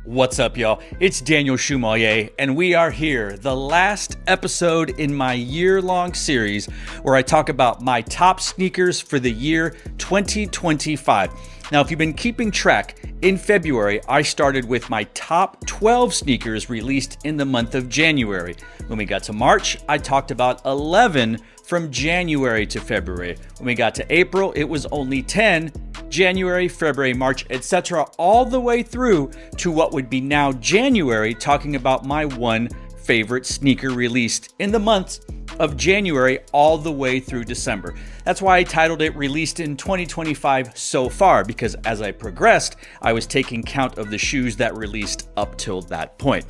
What's up, y'all? It's Daniel Shoemmelier, and we are here, the last episode in my year-long series where I talk about my top sneakers for the year 2025. Now, if you've been keeping track, in February, I started with my top 12 sneakers released in the month of January. When we got to March, I talked about 11 from January to February. When we got to April, it was only 10. January, February, March, etc., all the way through to what would be now January, talking about my one favorite sneaker released in the months of January all the way through December. That's why I titled it Released in 2025 So Far, because as I progressed, I was taking count of the shoes that released up till that point.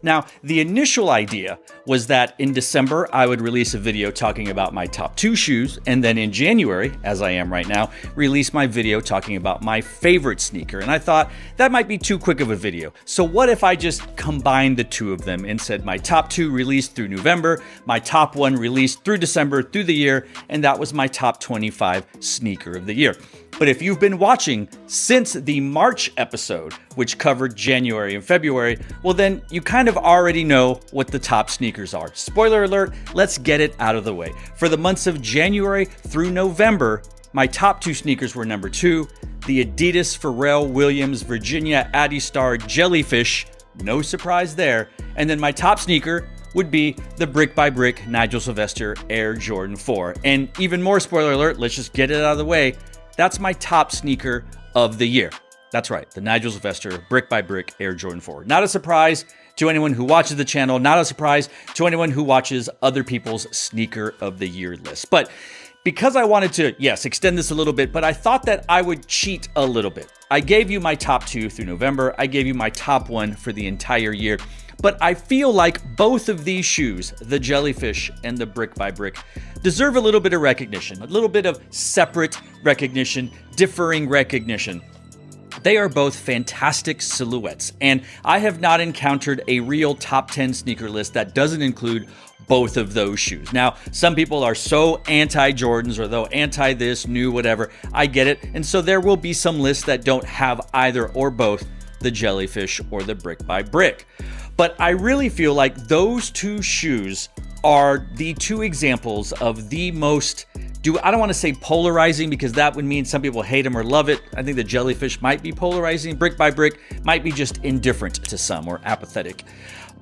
Now, the initial idea was that in December, I would release a video talking about my top 2 shoes, and then in January, as I am right now, release my video talking about my favorite sneaker. And I thought that might be too quick of a video. So what if I just combined the two of them and said my top 2 released through November, my top 1 released through December, through the year, and that was my top 25 sneaker of the year. But if you've been watching since the March episode, which covered January and February, well then you kind of already know what the top sneakers are. Spoiler alert, let's get it out of the way. For the months of January through November, my top 2 sneakers were number 2, the Adidas Pharrell Williams Virginia Adistar Jellyfish, no surprise there, and then my top sneaker would be the Brick by Brick Nigel Sylvester Air Jordan 4. And even more spoiler alert, let's just get it out of the way. That's my top sneaker of the year. That's right, the Nigel Sylvester Brick by Brick Air Jordan 4. Not a surprise to anyone who watches the channel, not a surprise to anyone who watches other people's sneaker of the year list. But because I wanted to, yes, extend this a little bit, but I thought that I would cheat a little bit. I gave you my top 2 through November. I gave you my top 1 for the entire year. But I feel like both of these shoes, the Jellyfish and the Brick by Brick, deserve a little bit of recognition, a little bit of separate recognition, differing recognition. They are both fantastic silhouettes, and I have not encountered a real top 10 sneaker list that doesn't include both of those shoes. Now, some people are so anti-Jordans or though anti this, new, whatever. I get it. And so there will be some lists that don't have either or both the Jellyfish or the Brick by Brick. But I really feel like those 2 shoes are the 2 examples of the most, I don't want to say polarizing because that would mean some people hate them or love it. I think the Jellyfish might be polarizing. Brick by Brick might be just indifferent to some or apathetic.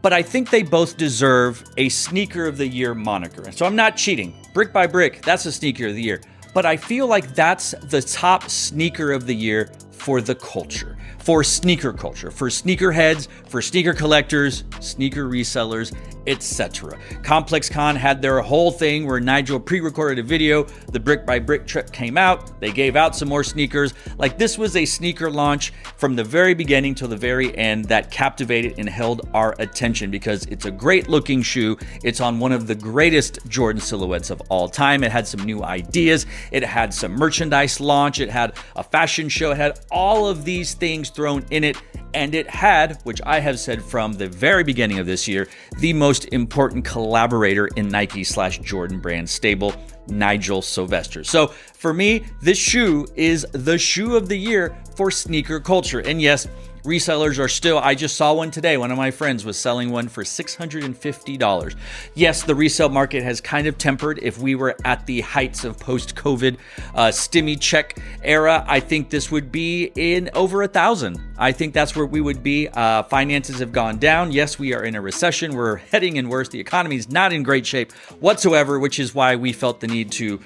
But I think they both deserve a sneaker of the year moniker. So I'm not cheating. Brick by Brick, that's a sneaker of the year. But I feel like that's the top sneaker of the year for the culture, for sneaker culture, for sneakerheads, for sneaker collectors, sneaker resellers, etc. Complex Con had their whole thing where Nigel pre-recorded a video, the Brick by Brick trip came out, they gave out some more sneakers. Like this was a sneaker launch from the very beginning till the very end that captivated and held our attention because it's a great looking shoe. It's on one of the greatest Jordan silhouettes of all time. It had some new ideas. It had some merchandise launch. It had a fashion show. It had all of these things thrown in it. And it had, which I have said from the very beginning of this year, the most important collaborator in Nike/Jordan brand stable, Nigel Sylvester. So for me, this shoe is the shoe of the year for sneaker culture. And yes, resellers are still, I just saw one today. One of my friends was selling one for $650. Yes, the resale market has kind of tempered. If we were at the heights of post-COVID stimmy check era, I think this would be in over 1,000. I think that's where we would be. Finances have gone down. Yes, we are in a recession. We're heading in worse. The economy is not in great shape whatsoever, which is why we felt the need to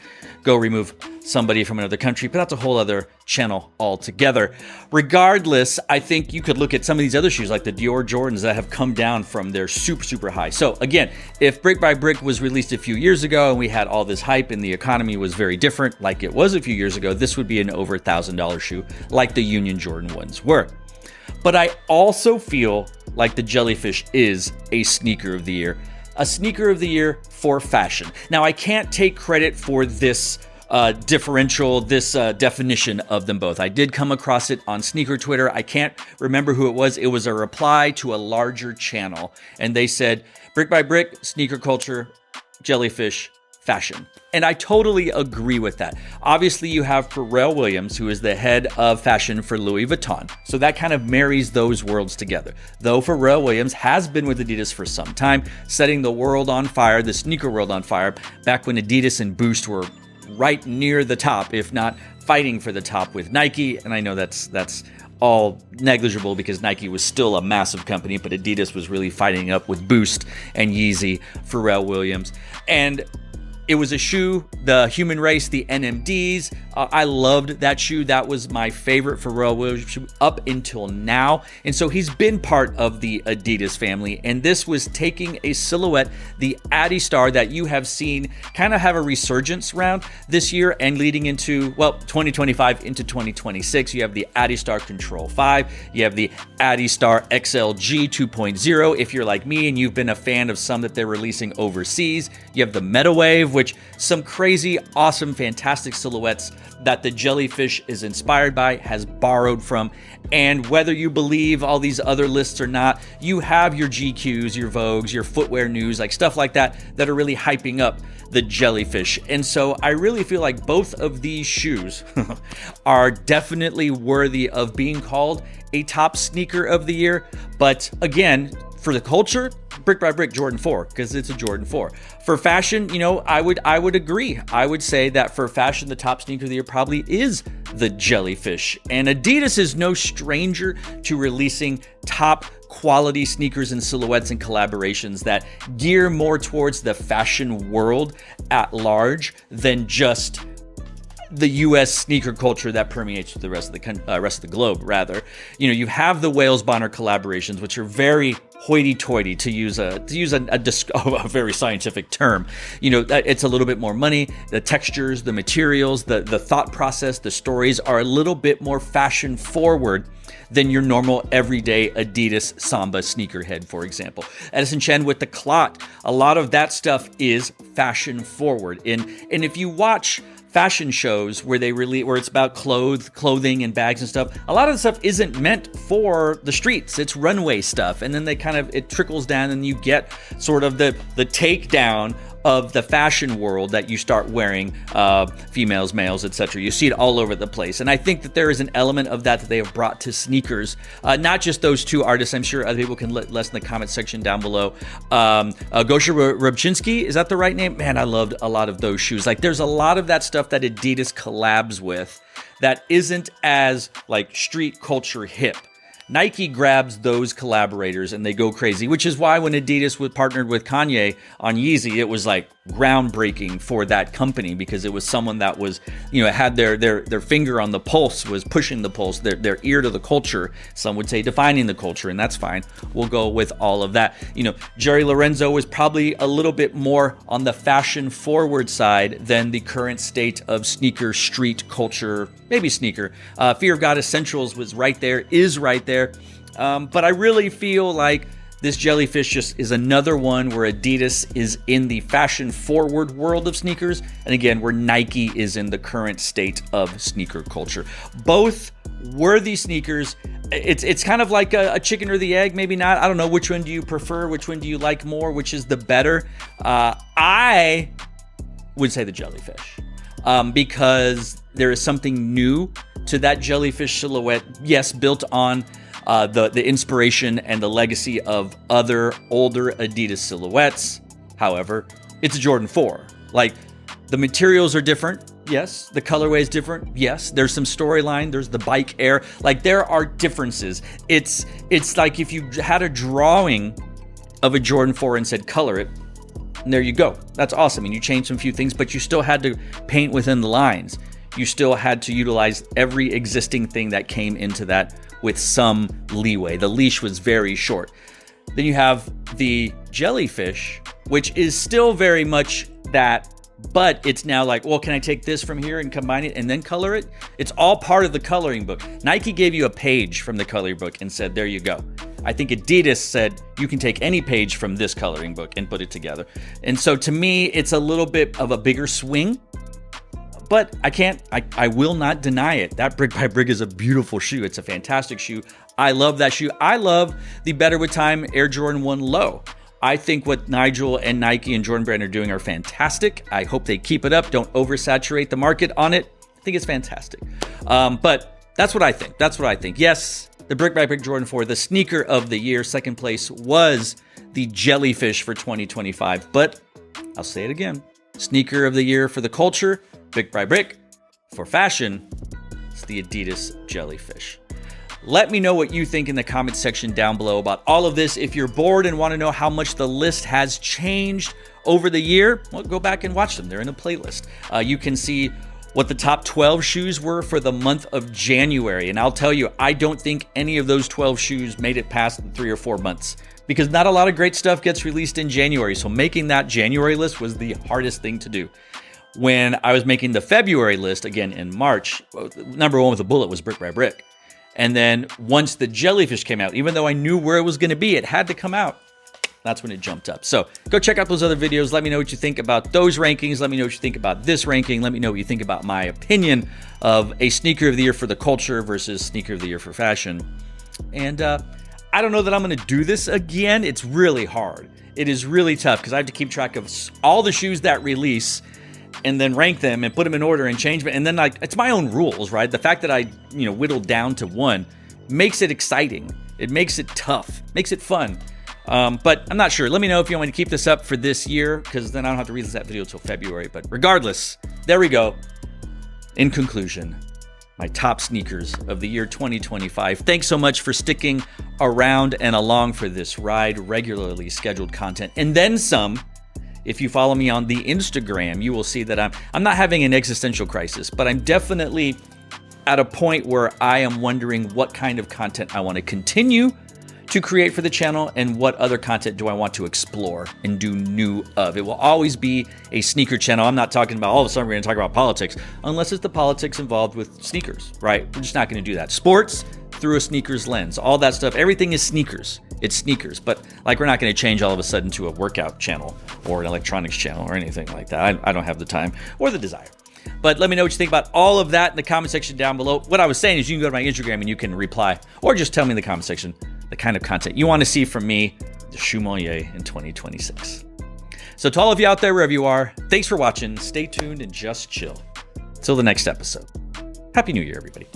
go remove somebody from another country, but that's a whole other channel altogether. Regardless, I think you could look at some of these other shoes like the Dior Jordans that have come down from their super high. So again, if Brick by Brick was released a few years ago and we had all this hype and the economy was very different like it was a few years ago, this would be an over $1,000 shoe like the Union Jordan ones were. But I also feel like the Jellyfish is a sneaker of the year. A sneaker of the year for fashion. Now, I can't take credit for this differential, this definition of them both. I did come across it on sneaker Twitter. I can't remember who it was. It was a reply to a larger channel. And they said, Brick by Brick, sneaker culture, Jellyfish, fashion. And I totally agree with that. Obviously, you have Pharrell Williams, who is the head of fashion for Louis Vuitton. So that kind of marries those worlds together. Though Pharrell Williams has been with Adidas for some time, setting the world on fire, the sneaker world on fire, back when Adidas and Boost were right near the top, if not fighting for the top with Nike. And I know that's all negligible because Nike was still a massive company, but Adidas was really fighting up with Boost and Yeezy, Pharrell Williams. And it was a shoe, the Human Race, the NMDs. I loved that shoe. That was my favorite Pharrell Williams shoe up until now. And so he's been part of the Adidas family. And this was taking a silhouette, the Adistar, that you have seen kind of have a resurgence around this year and leading into, well, 2025 into 2026. You have the Adistar Control 5. You have the Adistar XLG 2.0. If you're like me and you've been a fan of some that they're releasing overseas, you have the MetaWave, which some crazy, awesome, fantastic silhouettes that the jellyfish is inspired by, has borrowed from. And whether you believe all these other lists or not, you have your GQs, your Vogues, your footwear news, like stuff like that are really hyping up the jellyfish. And so I really feel like both of these shoes are definitely worthy of being called a top sneaker of the year. But again, for the culture, brick by brick, Jordan 4, because it's a Jordan 4. For fashion, I would agree. I would say that for fashion, the top sneaker of the year probably is the jellyfish. And Adidas is no stranger to releasing top quality sneakers and silhouettes and collaborations that gear more towards the fashion world at large than just the U.S. sneaker culture that permeates the rest of the globe. Rather, you have the Wales Bonner collaborations, which are very hoity-toity, to use a very scientific term. It's a little bit more money. The textures, the materials, the thought process, the stories are a little bit more fashion forward than your normal everyday Adidas Samba sneakerhead, for example. Edison Chen with the Clot, a lot of that stuff is fashion forward. And if you watch fashion shows where it's about clothing and bags and stuff, a lot of the stuff isn't meant for the streets. It's runway stuff, and then it trickles down, and you get sort of the takedown of the fashion world that you start wearing, females, males, etc. You see it all over the place. And I think that there is an element of that they have brought to sneakers. Not just those two artists. I'm sure other people can let us in the comment section down below. Gosha Rubchinsky, is that the right name? Man, I loved a lot of those shoes. Like, there's a lot of that stuff that Adidas collabs with that isn't as like street culture hip. Nike grabs those collaborators and they go crazy, which is why when Adidas partnered with Kanye on Yeezy, it was like groundbreaking for that company, because it was someone that was, had their finger on the pulse, was pushing the pulse, their ear to the culture. Some would say defining the culture, and that's fine. We'll go with all of that. Jerry Lorenzo was probably a little bit more on the fashion forward side than the current state of sneaker street culture, maybe sneaker. Fear of God Essentials is right there. But I really feel like this jellyfish just is another one where Adidas is in the fashion forward world of sneakers, and again, where Nike is in the current state of sneaker culture. Both worthy sneakers. It's kind of like a chicken or the egg, maybe not. I don't know. Which one do you prefer? Which one do you like more? Which is the better? I would say the jellyfish, because there is something new to that jellyfish silhouette. Yes, built on the inspiration and the legacy of other older Adidas silhouettes. However, it's a Jordan 4. Like, the materials are different. Yes. The colorway is different. Yes. There's some storyline. There's the bike air. Like, there are differences. It's like if you had a drawing of a Jordan 4 and said color it, and there you go. That's awesome. And you changed some few things, but you still had to paint within the lines. You still had to utilize every existing thing that came into that with some leeway. The leash was very short. Then you have the jellyfish, which is still very much that, but it's now like, well, can I take this from here and combine it and then color it? It's all part of the coloring book. Nike gave you a page from the coloring book and said, there you go. I think Adidas said, you can take any page from this coloring book and put it together. And so to me, it's a little bit of a bigger swing. But I will not deny it. That Brick by Brick is a beautiful shoe. It's a fantastic shoe. I love that shoe. I love the Better With Time Air Jordan 1 Low. I think what Nigel and Nike and Jordan Brand are doing are fantastic. I hope they keep it up. Don't oversaturate the market on it. I think it's fantastic. But that's what I think. That's what I think. Yes, the Brick by Brick Jordan 4, the sneaker of the year, second place was the Jellyfish for 2025. But I'll say it again. Sneaker of the year for the culture, Brick by Brick. For fashion, it's the Adidas Jellyfish. Let me know what you think in the comment section down below about all of this. If you're bored and want to know how much the list has changed over the year, well, go back and watch them. They're in a playlist. You can see what the top 12 shoes were for the month of January. And I'll tell you, I don't think any of those 12 shoes made it past 3 or 4 months because not a lot of great stuff gets released in January. So making that January list was the hardest thing to do. When I was making the February list, again in March, number one with a bullet was Brick by Brick. And then once the Jellyfish came out, even though I knew where it was going to be, it had to come out. That's when it jumped up. So go check out those other videos. Let me know what you think about those rankings. Let me know what you think about this ranking. Let me know what you think about my opinion of a sneaker of the year for the culture versus sneaker of the year for fashion. And I don't know that I'm going to do this again. It's really hard. It is really tough because I have to keep track of all the shoes that release and then rank them and put them in order and change them. And then it's my own rules, right? The fact that I, whittled down to one makes it exciting. It makes it tough, makes it fun. But I'm not sure. Let me know if you want me to keep this up for this year, because then I don't have to release that video until February. But regardless, there we go. In conclusion, my top sneakers of the year 2025. Thanks so much for sticking around and along for this ride, regularly scheduled content, and then some. If you follow me on the Instagram, you will see that I'm not having an existential crisis, but I'm definitely at a point where I am wondering what kind of content I want to continue to create for the channel and what other content do I want to explore and do new of. It will always be a sneaker channel. I'm not talking about all of a sudden we're going to talk about politics unless it's the politics involved with sneakers, right? We're just not going to do that. Sports through a sneakers lens, all that stuff. Everything is sneakers. It's sneakers, but we're not going to change all of a sudden to a workout channel or an electronics channel or anything like that. I don't have the time or the desire. But let me know what you think about all of that in the comment section down below. What I was saying is you can go to my Instagram and you can reply or just tell me in the comment section the kind of content you want to see from me, the Shoemmelier in 2026. So to all of you out there, wherever you are, thanks for watching. Stay tuned and just chill. Till the next episode. Happy New Year, everybody.